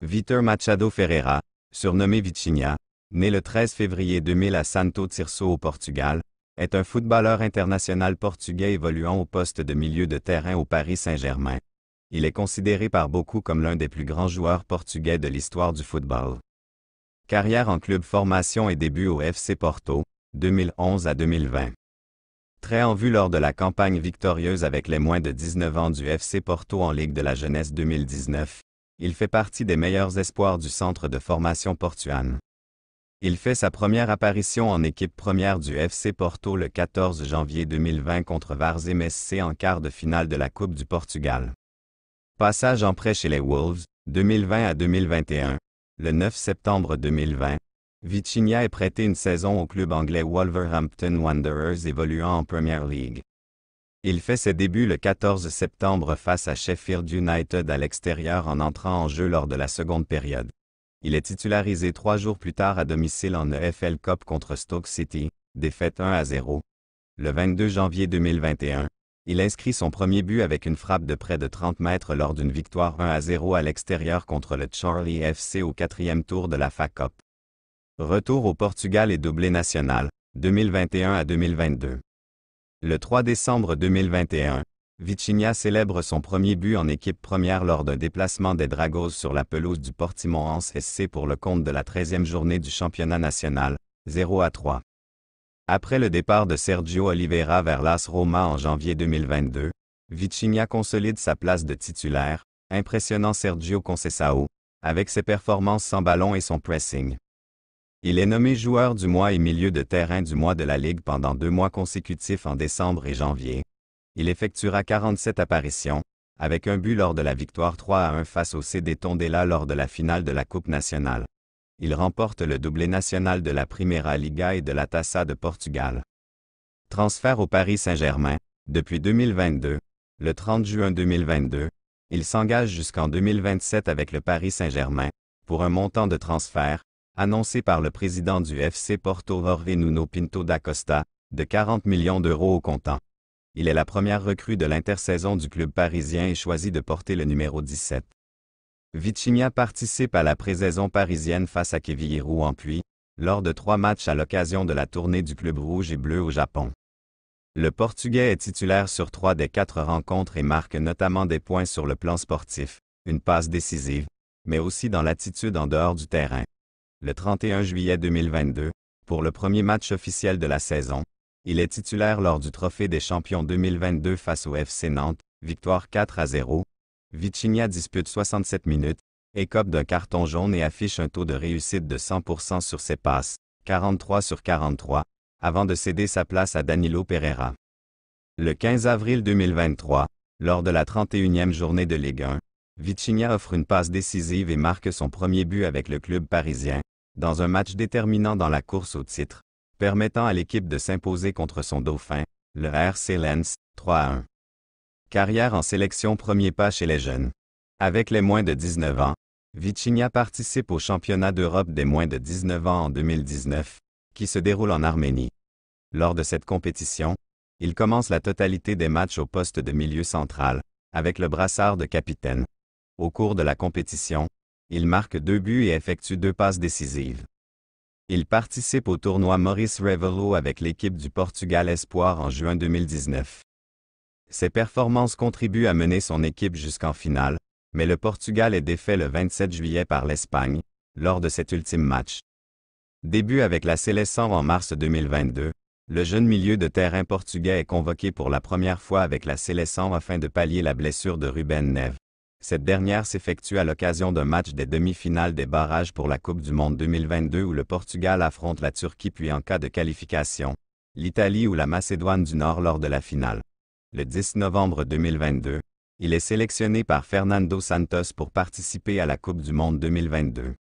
Vítor Machado Ferreira, surnommé Vitinha, né le 13 février 2000 à Santo Tirso au Portugal, est un footballeur international portugais évoluant au poste de milieu de terrain au Paris Saint-Germain. Il est considéré par beaucoup comme l'un des plus grands joueurs portugais de l'histoire du football. Carrière en club formation et début au FC Porto, 2011 à 2020. Très en vue lors de la campagne victorieuse avec les moins de 19 ans du FC Porto en Ligue de la Jeunesse 2019, il fait partie des meilleurs espoirs du centre de formation portuan. Il fait sa première apparition en équipe première du FC Porto le 14 janvier 2020 contre Varzim SC en quart de finale de la Coupe du Portugal. Passage en prêt chez les Wolves, 2020 à 2021, le 9 septembre 2020, Vitinha est prêté une saison au club anglais Wolverhampton Wanderers évoluant en Premier League. Il fait ses débuts le 14 septembre face à Sheffield United à l'extérieur en entrant en jeu lors de la seconde période. Il est titularisé 3 jours plus tard à domicile en EFL Cup contre Stoke City, défaite 1-0. Le 22 janvier 2021, il inscrit son premier but avec une frappe de près de 30 mètres lors d'une victoire 1-0 à l'extérieur contre le Charlie FC au 4e tour de la FA Cup. Retour au Portugal et doublé national, 2021 à 2022. Le 3 décembre 2021, Vitinha célèbre son premier but en équipe première lors d'un déplacement des Dragos sur la pelouse du Portimonense SC pour le compte de la 13e journée du championnat national, 0-3. Après le départ de Sergio Oliveira vers l'AS Roma en janvier 2022, Vitinha consolide sa place de titulaire, impressionnant Sergio Conceição, avec ses performances sans ballon et son pressing. Il est nommé joueur du mois et milieu de terrain du mois de la Ligue pendant 2 mois consécutifs en décembre et janvier. Il effectuera 47 apparitions, avec un but lors de la victoire 3-1 face au CD Tondela lors de la finale de la Coupe nationale. Il remporte le doublé national de la Primeira Liga et de la Taça de Portugal. Transfert au Paris Saint-Germain, depuis 2022, le 30 juin 2022, il s'engage jusqu'en 2027 avec le Paris Saint-Germain, pour un montant de transfert, annoncé par le président du FC Porto Jorge Nuno Pinto da Costa, de 40 millions d'euros au comptant. Il est la première recrue de l'intersaison du club parisien et choisit de porter le numéro 17. Vitinha participe à la pré-saison parisienne face à Quevilly Rouen-Puy, lors de 3 matchs à l'occasion de la tournée du club rouge et bleu au Japon. Le Portugais est titulaire sur 3 des 4 rencontres et marque notamment des points sur le plan sportif, une passe décisive, mais aussi dans l'attitude en dehors du terrain. Le 31 juillet 2022, pour le premier match officiel de la saison, il est titulaire lors du Trophée des champions 2022 face au FC Nantes, victoire 4-0. Vitinha dispute 67 minutes, écope d'un carton jaune et affiche un taux de réussite de 100% sur ses passes, 43 sur 43, avant de céder sa place à Danilo Pereira. Le 15 avril 2023, lors de la 31e journée de Ligue 1, Vitinha offre une passe décisive et marque son premier but avec le club parisien, dans un match déterminant dans la course au titre, permettant à l'équipe de s'imposer contre son dauphin, le RC Lens, 3-1. Carrière en sélection premier pas chez les jeunes. Avec les moins de 19 ans, Vitinha participe au championnat d'Europe des moins de 19 ans en 2019, qui se déroule en Arménie. Lors de cette compétition, il commence la totalité des matchs au poste de milieu central, avec le brassard de capitaine. Au cours de la compétition, il marque 2 buts et effectue 2 passes décisives. Il participe au tournoi Maurice Revelo avec l'équipe du Portugal Espoir en juin 2019. Ses performances contribuent à mener son équipe jusqu'en finale, mais le Portugal est défait le 27 juillet par l'Espagne, lors de cet ultime match. Début avec la Seleção en mars 2022, le jeune milieu de terrain portugais est convoqué pour la première fois avec la Seleção afin de pallier la blessure de Ruben Neves. Cette dernière s'effectue à l'occasion d'un match des demi-finales des barrages pour la Coupe du Monde 2022 où le Portugal affronte la Turquie puis en cas de qualification, l'Italie ou la Macédoine du Nord lors de la finale. Le 10 novembre 2022, il est sélectionné par Fernando Santos pour participer à la Coupe du Monde 2022.